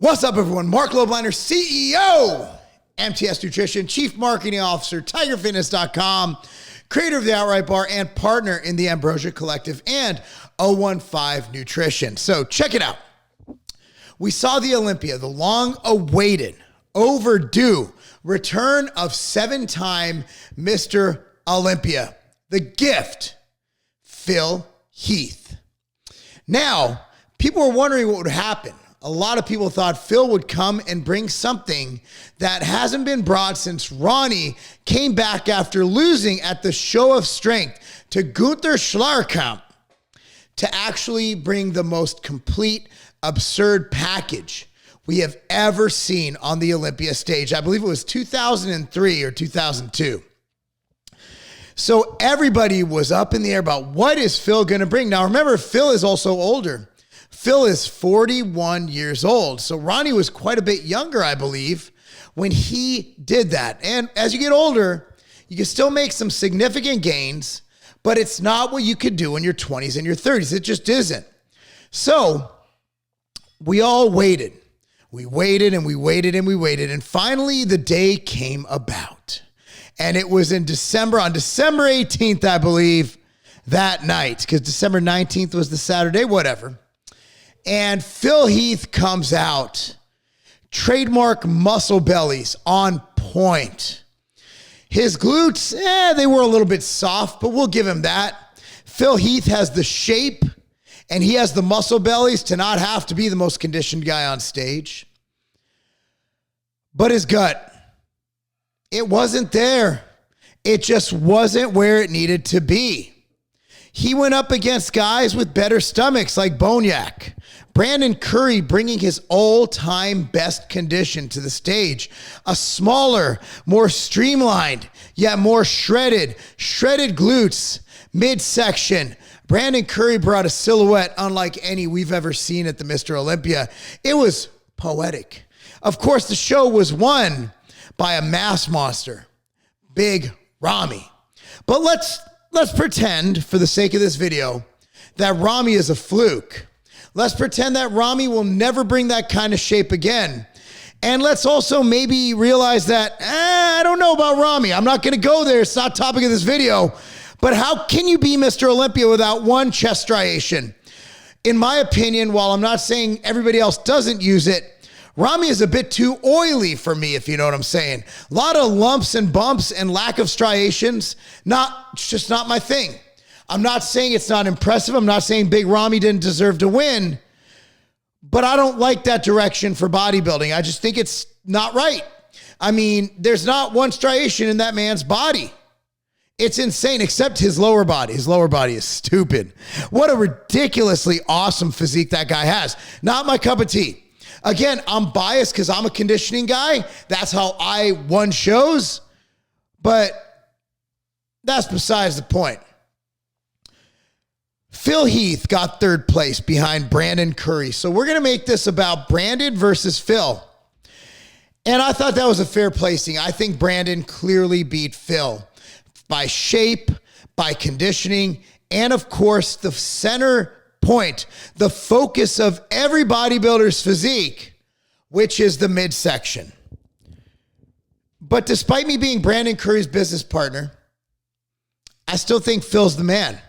What's up, everyone? Marc Lobliner, CEO, MTS Nutrition, Chief Marketing Officer, TigerFitness.com, creator of the Outright Bar, and partner in the Ambrosia Collective and 015 Nutrition. So check it out. We saw the Olympia, the long-awaited, overdue return of seven-time Mr. Olympia, the gift, Phil Heath. Now, people were wondering what would happen. A lot of people thought Phil would come and bring something that hasn't been brought since Ronnie came back after losing at the Show of Strength to Gunther Schlagerkamp, to actually bring the most complete, absurd package we have ever seen on the Olympia stage. I believe it was 2003 or 2002. So everybody was up in the air about what is Phil going to bring. Now remember, Phil is also older. Phil is 41 years old. So Ronnie was quite a bit younger, I believe, when he did that. And as you get older, you can still make some significant gains, but it's not what you could do in your 20s and your 30s. It just isn't. So we all waited. We waited and we waited and we waited. And finally, the day came about. And it was in December, on December 18th, I believe, that night, because December 19th was the Saturday, whatever. And Phil Heath comes out, trademark muscle bellies on point. His glutes, they were a little bit soft, but we'll give him that. Phil Heath has the shape and he has the muscle bellies to not have to be the most conditioned guy on stage. But his gut, it wasn't there. It just wasn't where it needed to be. He went up against guys with better stomachs like Boniak. Brandon Curry bringing his all-time best condition to the stage. A smaller, more streamlined, yet more shredded glutes, midsection. Brandon Curry brought a silhouette unlike any we've ever seen at the Mr. Olympia. It was poetic. Of course, the show was won by a mass monster, Big Ramy. But let's pretend, for the sake of this video, that Ramy is a fluke. Let's pretend that Ramy will never bring that kind of shape again. And let's also maybe realize that, I don't know about Ramy. I'm not going to go there. It's not topic of this video. But how can you be Mr. Olympia without one chest striation? In my opinion, while I'm not saying everybody else doesn't use it, Ramy is a bit too oily for me, if you know what I'm saying. A lot of lumps and bumps and lack of striations. It's just not my thing. I'm not saying it's not impressive. I'm not saying Big Ramy didn't deserve to win, but I don't like that direction for bodybuilding. I just think it's not right. I mean, there's not one striation in that man's body. It's insane, except his lower body. His lower body is stupid. What a ridiculously awesome physique that guy has. Not my cup of tea. Again, I'm biased because I'm a conditioning guy. That's how I won shows, but that's besides the point. Phil Heath got third place behind Brandon Curry. So we're going to make this about Brandon versus Phil. And I thought that was a fair placing. I think Brandon clearly beat Phil by shape, by conditioning, and of course, the center point, the focus of every bodybuilder's physique, which is the midsection. But despite me being Brandon Curry's business partner, I still think Phil's the man.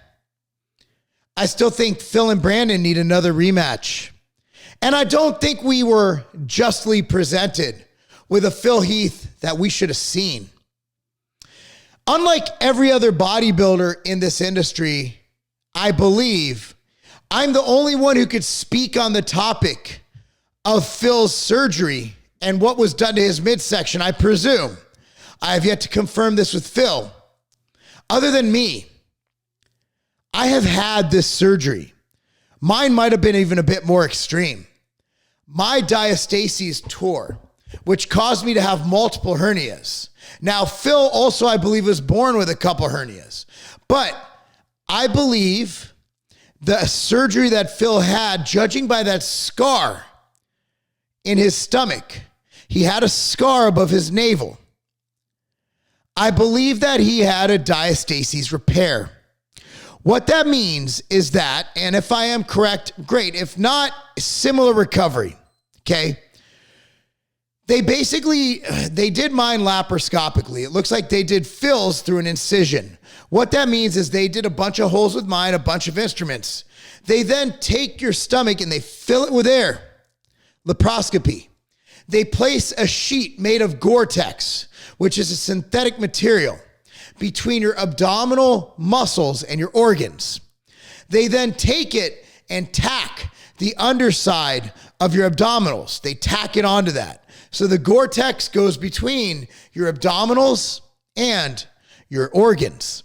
I still think Phil and Brandon need another rematch. And I don't think we were justly presented with a Phil Heath that we should have seen. Unlike every other bodybuilder in this industry, I believe I'm the only one who could speak on the topic of Phil's surgery and what was done to his midsection, I presume. I have yet to confirm this with Phil. Other than me, I have had this surgery. Mine might have been even a bit more extreme. My diastases tore, which caused me to have multiple hernias. Now, Phil also, I believe, was born with a couple hernias. But I believe the surgery that Phil had, judging by that scar in his stomach, he had a scar above his navel. I believe that he had a diastases repair. What that means is that, and if I am correct, great. If not, similar recovery, okay? They did mine laparoscopically. It looks like they did Phil's through an incision. What that means is they did a bunch of holes with mine, a bunch of instruments. They then take your stomach and they fill it with air. Laparoscopy. They place a sheet made of Gore-Tex, which is a synthetic material, between your abdominal muscles and your organs. They then take it and tack the underside of your abdominals. They tack it onto that. So the Gore-Tex goes between your abdominals and your organs.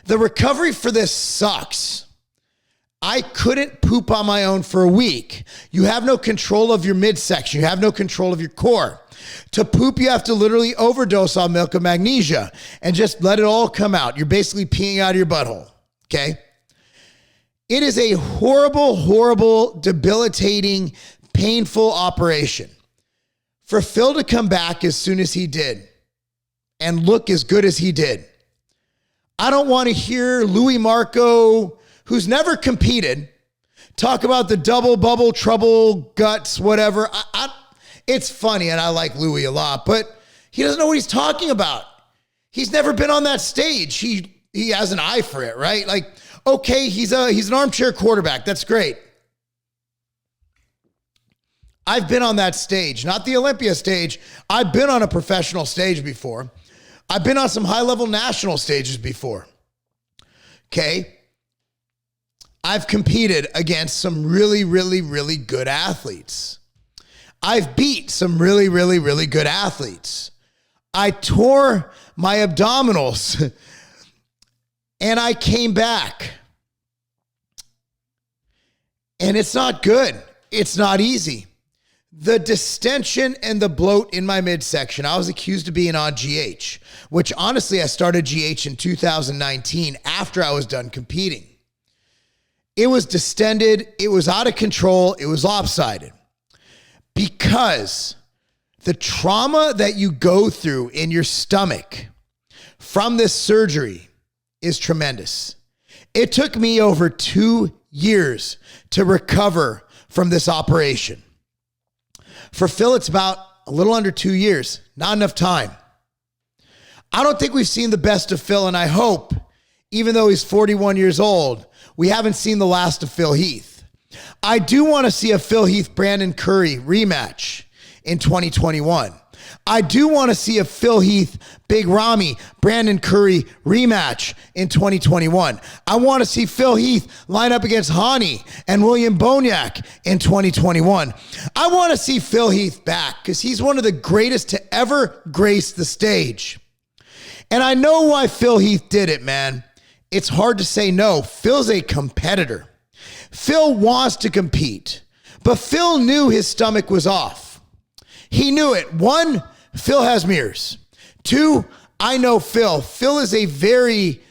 The recovery for this sucks. I couldn't poop on my own for a week. You have no control of your midsection. You have no control of your core. To poop, you have to literally overdose on milk of magnesia and just let it all come out. You're basically peeing out of your butthole, okay? It is a horrible, horrible, debilitating, painful operation. For Phil to come back as soon as he did and look as good as he did, I don't want to hear Louis Marco, who's never competed, talk about the double bubble trouble guts, whatever. It's funny, and I like Louis a lot, but he doesn't know what he's talking about. He's never been on that stage. He has an eye for it, right? Like, okay, he's an armchair quarterback. That's great. I've been on that stage, not the Olympia stage. I've been on a professional stage before. I've been on some high-level national stages before. Okay? I've competed against some really, really, really good athletes. I've beat some really, really, really good athletes. I tore my abdominals and I came back. And it's not good. It's not easy. The distension and the bloat in my midsection, I was accused of being on GH, which honestly, I started GH in 2019 after I was done competing. It was distended. It was out of control. It was lopsided because the trauma that you go through in your stomach from this surgery is tremendous. It took me over 2 years to recover from this operation. For Phil, it's about a little under 2 years, not enough time. I don't think we've seen the best of Phil, and I hope, even though he's 41 years old, we haven't seen the last of Phil Heath. I do want to see a Phil Heath Brandon Curry rematch in 2021. I do want to see a Phil Heath Big Ramy Brandon Curry rematch in 2021. I want to see Phil Heath line up against Hani and William Boniak in 2021. I want to see Phil Heath back because he's one of the greatest to ever grace the stage. And I know why Phil Heath did it, man. It's hard to say no. Phil's a competitor. Phil wants to compete, but Phil knew his stomach was off. He knew it. 1, Phil has mirrors. 2, I know Phil. Phil is a very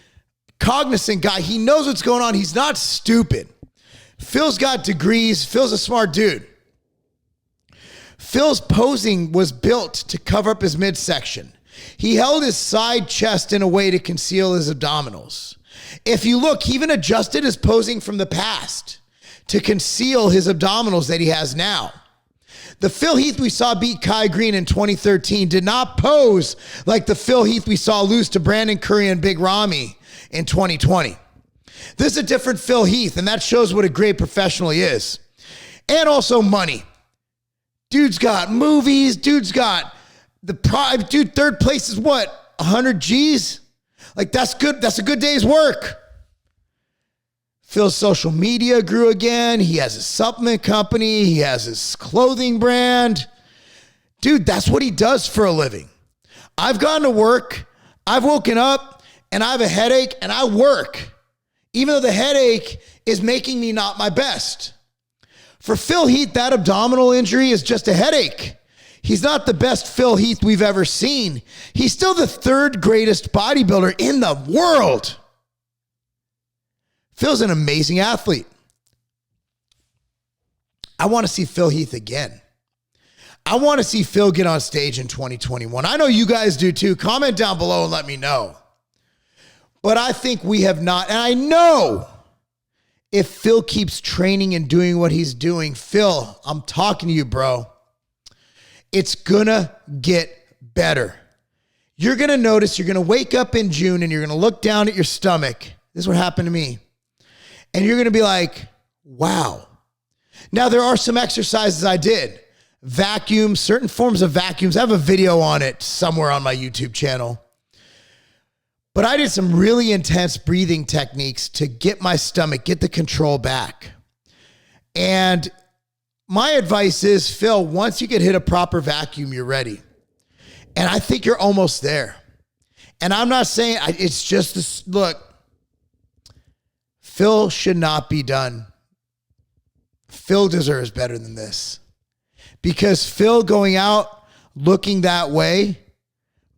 cognizant guy. He knows what's going on. He's not stupid. Phil's got degrees. Phil's a smart dude. Phil's posing was built to cover up his midsection. He held his side chest in a way to conceal his abdominals. If you look, he even adjusted his posing from the past to conceal his abdominals that he has now. The Phil Heath we saw beat Kai Green in 2013 did not pose like the Phil Heath we saw lose to Brandon Curry and Big Ramy in 2020. This is a different Phil Heath, and that shows what a great professional he is. And also money. Dude's got movies. Dude's got the pride. Dude, third place is what? 100 G's? Like, that's good. That's a good day's work. Phil's social media grew again. He has a supplement company. He has his clothing brand. Dude, that's what he does for a living. I've gone to work. I've woken up and I have a headache and I work, even though the headache is making me not my best. For Phil Heath, that abdominal injury is just a headache. He's not the best Phil Heath we've ever seen. He's still the 3rd greatest bodybuilder in the world. Phil's an amazing athlete. I want to see Phil Heath again. I want to see Phil get on stage in 2021. I know you guys do too. Comment down below and let me know. But I think we have not. And I know if Phil keeps training and doing what he's doing, Phil, I'm talking to you, bro. it's gonna get better. You're gonna notice, you're gonna wake up in June and you're gonna look down at your stomach. This is what happened to me. And you're gonna be like, wow. Now, there are some exercises I did. Vacuum, certain forms of vacuums. I have a video on it somewhere on my YouTube channel. But I did some really intense breathing techniques to get my stomach, get the control back. And my advice is, Phil, once you get hit a proper vacuum, you're ready. And I think you're almost there. And I'm not saying, it's just this, look, Phil should not be done. Phil deserves better than this. Because Phil going out looking that way,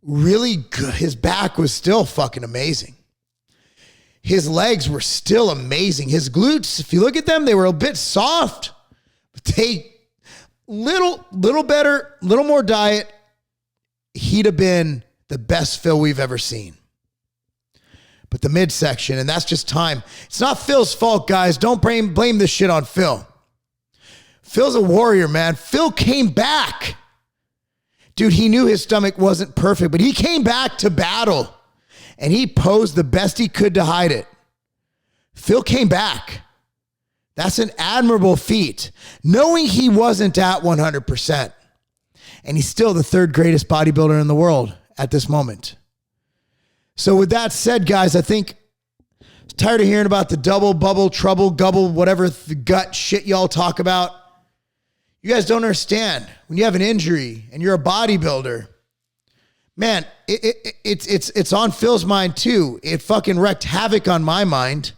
really good. His back was still fucking amazing. His legs were still amazing. His glutes, if you look at them, they were a bit soft, but they little better, little more diet. He'd have been the best Phil we've ever seen. But the midsection, and that's just time. It's not Phil's fault, guys. Don't blame this shit on Phil. Phil's a warrior, man. Phil came back. Dude, he knew his stomach wasn't perfect, but he came back to battle, and he posed the best he could to hide it. Phil came back. That's an admirable feat, knowing he wasn't at 100%. And he's still the third greatest bodybuilder in the world at this moment. So with that said, guys, I think I'm tired of hearing about the double, bubble, trouble, gubble, whatever the gut shit y'all talk about. You guys don't understand. When you have an injury and you're a bodybuilder, man, it's on Phil's mind too. It fucking wreaked havoc on my mind.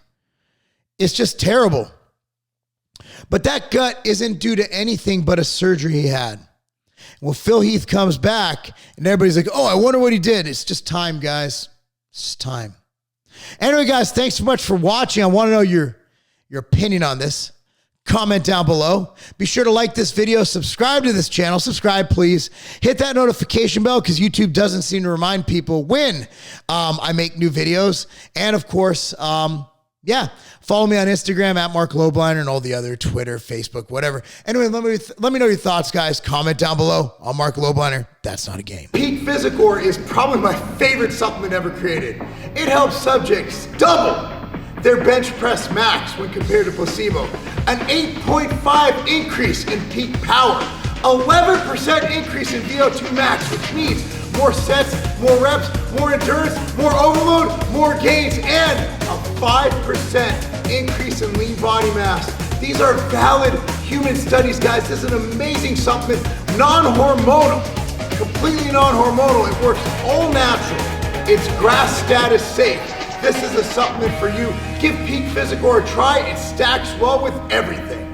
It's just terrible. But that gut isn't due to anything but a surgery he had. Well, Phil Heath comes back and everybody's like, oh, I wonder what he did. It's just time, guys. It's just time. Anyway, guys, thanks so much for watching. I want to know your opinion on this. Comment down below. Be sure to like this video, subscribe to this channel. Subscribe, please. Hit that notification bell because YouTube doesn't seem to remind people when I make new videos. And of course, yeah, follow me on Instagram at Marc Lobliner and all the other Twitter, Facebook, whatever. Anyway, let me know your thoughts, guys. Comment down below. I'm Marc Lobliner. That's not a game. Peak Physicore is probably my favorite supplement ever created. It helps subjects double their bench press max when compared to placebo. An 8.5 increase in peak power. 11% increase in VO2 max, which means more sets, more reps, more endurance, more overload, more gains, and a 5% increase in lean body mass. These are valid human studies, guys. This is an amazing supplement, non-hormonal, completely non-hormonal. It works all natural. It's grass status safe. This is a supplement for you. Give Peak Physicore a try. It stacks well with everything.